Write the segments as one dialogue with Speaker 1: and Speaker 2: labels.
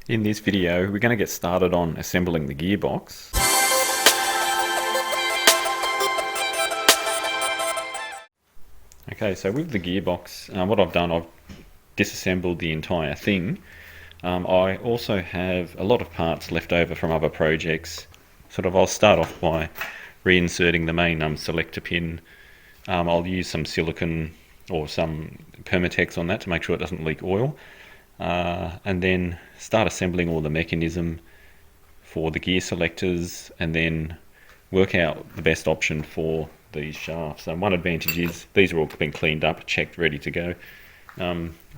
Speaker 1: In this video, we're going to get started on assembling the gearbox. Okay, so with the gearbox, what I've done, I've disassembled the entire thing. I also have a lot of parts left over from other projects. I'll start off by reinserting the main selector pin. I'll use some silicone or some Permatex on that to make sure it doesn't leak oil. And then start assembling all the mechanism for the gear selectors, and then work out the best option for these shafts. One advantage is these are all been cleaned up, checked, ready to go.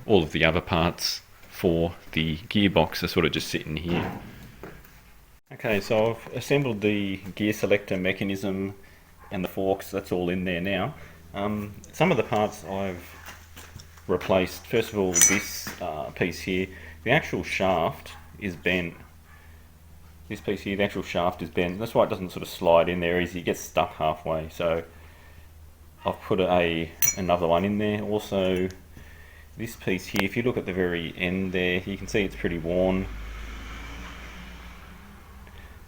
Speaker 1: All of the other parts for the gearbox are sort of just sitting here. Okay, so I've assembled the gear selector mechanism and the forks, that's all in there now. Some of the parts I've replaced. First of all, this piece here, the actual shaft is bent. This piece here, the actual shaft is bent. That's why it doesn't sort of slide in there easy. It gets stuck halfway. So I've put another one in there. Also, this piece here, if you look at the very end there, you can see it's pretty worn.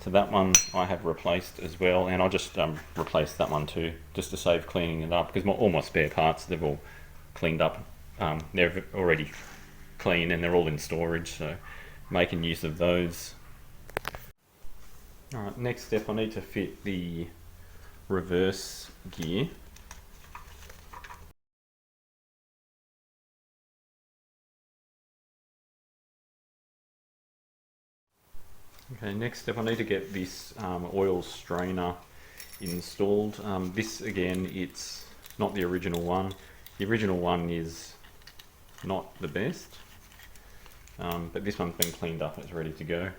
Speaker 1: So that one I have replaced as well, and I'll just replace that one too, just to save cleaning it up, because all my spare parts, they've all cleaned up. They're already clean and they're all in storage, so making use of those. Alright, next step, I need to fit the reverse gear. Okay, next step, I need to get this oil strainer installed. This again, it's not the original one. The original one is not the best, but this one's been cleaned up and it's ready to go.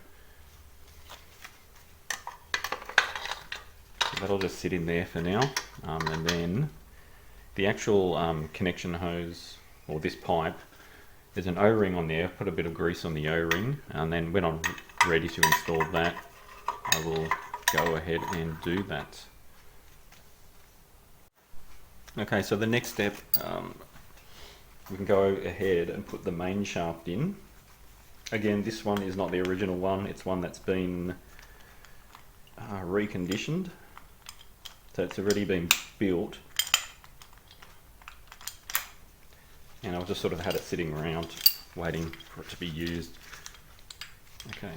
Speaker 1: So that'll just sit in there for now, and then the actual connection hose, or this pipe, there's an O-ring on there. I've put a bit of grease on the O-ring, and then when I'm ready to install that, I will go ahead and do that. Okay, so the next step, we can go ahead and put the main shaft in. Again, this one is not the original one, it's one that's been reconditioned. So it's already been built, and I've just sort of had it sitting around waiting for it to be used. Okay.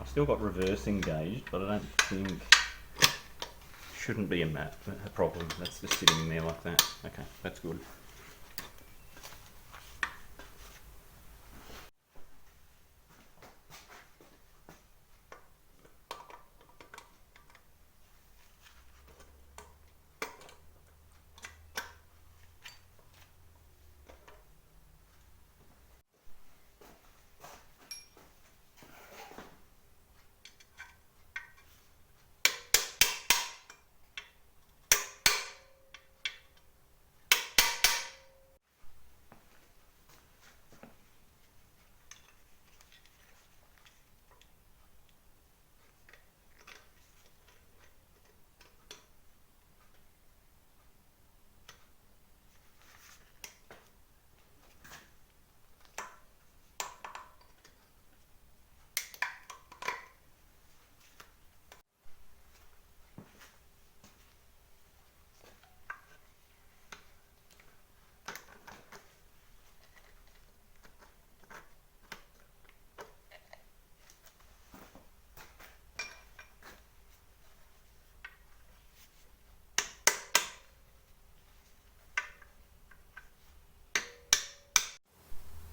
Speaker 1: I've still got reverse engaged, but I don't think shouldn't be a problem. That's just sitting in there like that. Okay, that's good.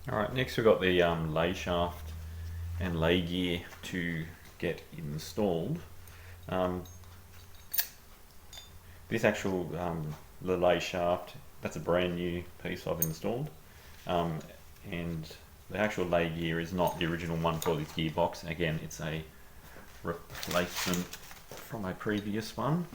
Speaker 1: Alright, next we've got the lay shaft and lay gear to get installed. This actual the lay shaft, that's a brand new piece I've installed, and the actual lay gear is not the original one for this gearbox. Again, it's a replacement from a previous one.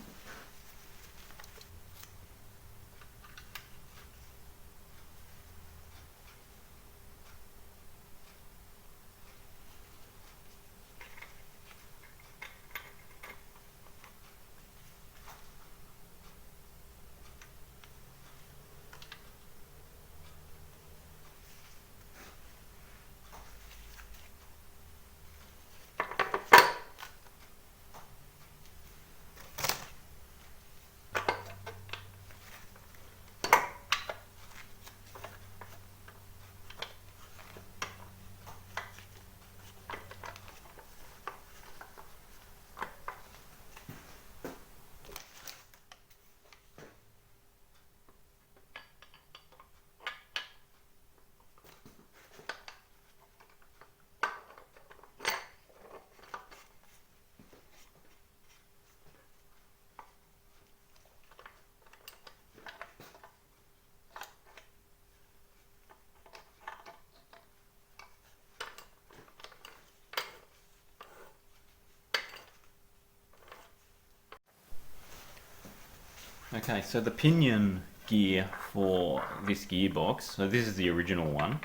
Speaker 1: Okay, so the pinion gear for this gearbox, so this is the original one.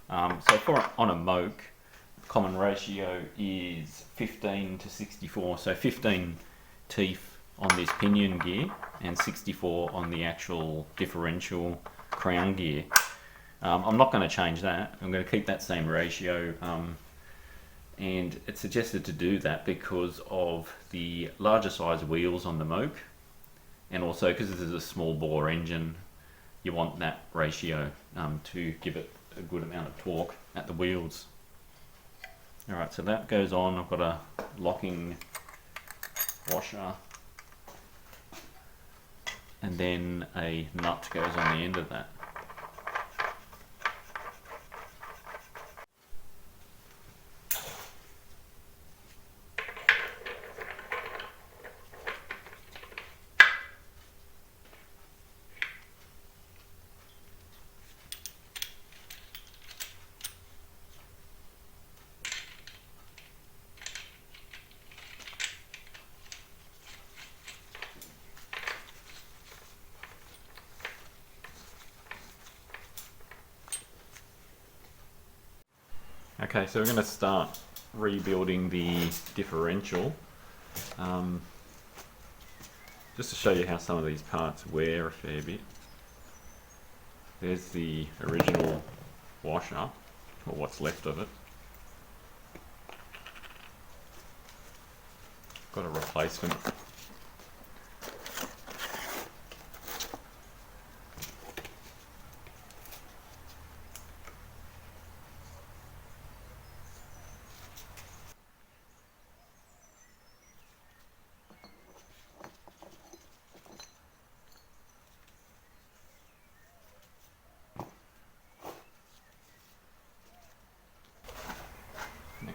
Speaker 1: So on a Moke, common ratio is 15 to 64, so 15 teeth on this pinion gear and 64 on the actual differential crown gear. I'm not going to change that. I'm going to keep that same ratio, and it's suggested to do that because of the larger size wheels on the Moke, and also because this is a small bore engine, you want that ratio to give it a good amount of torque at the wheels. Alright, so that goes on. I've got a locking washer, and then a nut goes on the end of that. Okay, so we're going to start rebuilding the differential. Just to show you how some of these parts wear a fair bit. There's the original washer, or what's left of it. Got a replacement.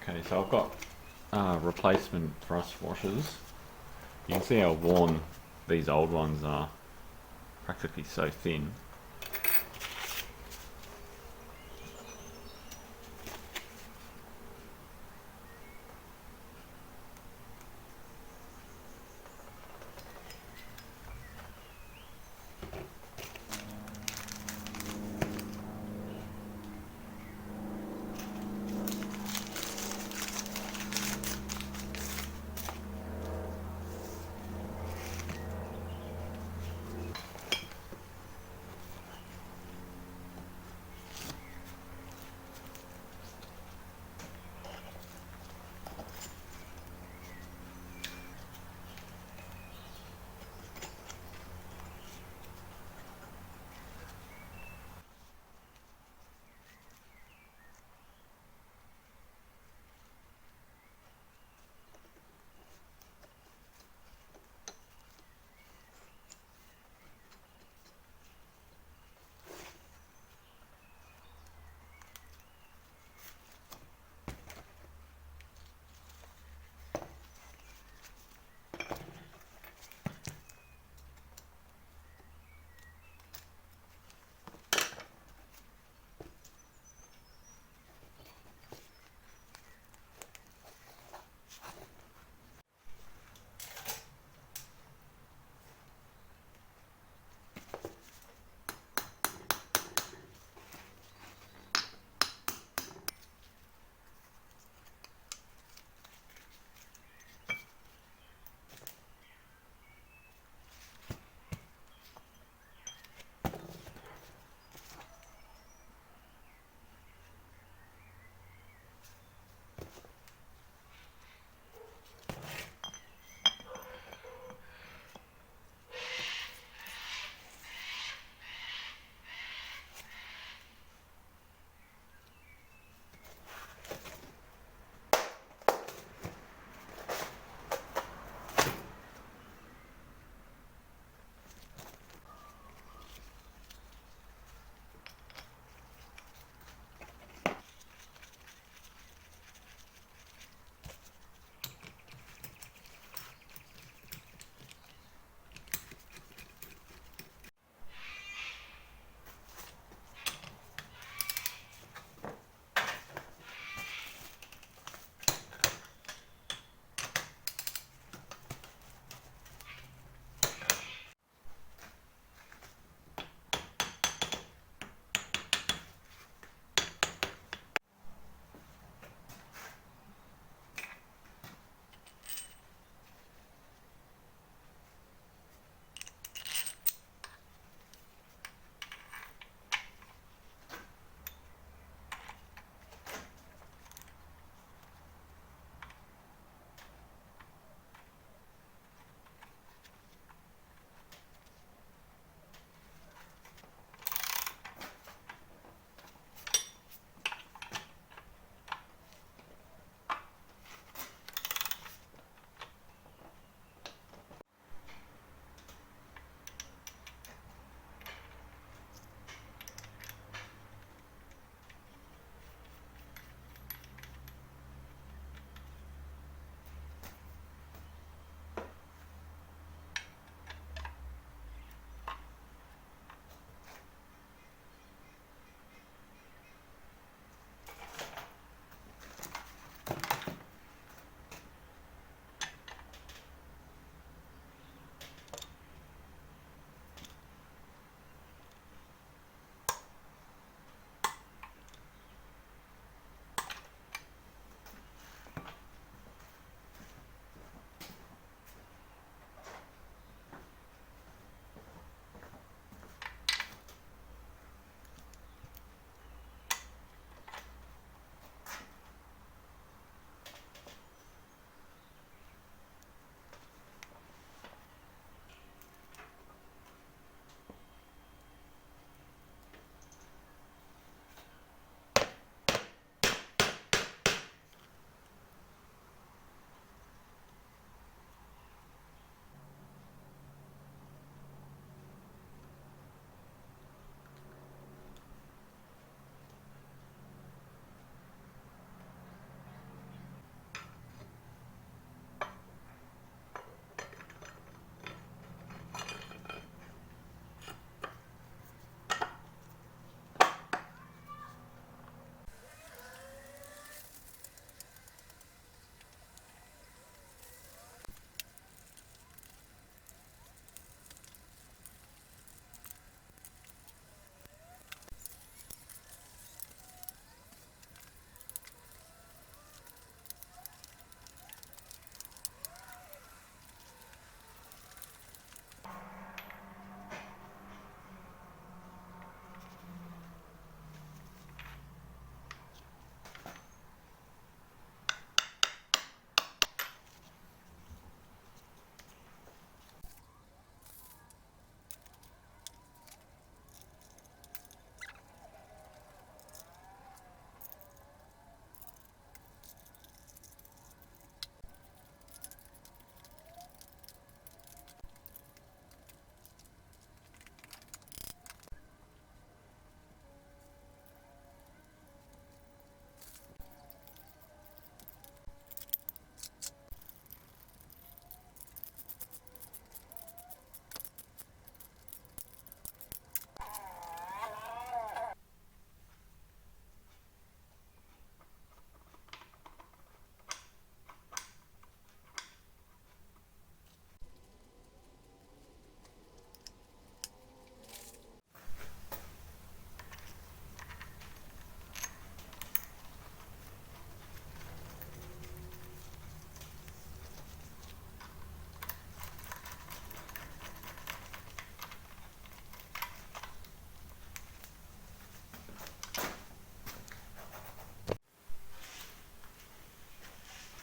Speaker 1: Okay, so I've got replacement thrust washers. You can see how worn these old ones are, practically so thin.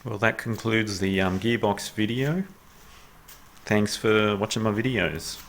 Speaker 1: Well, that concludes the Gearbox video. Thanks for watching my videos.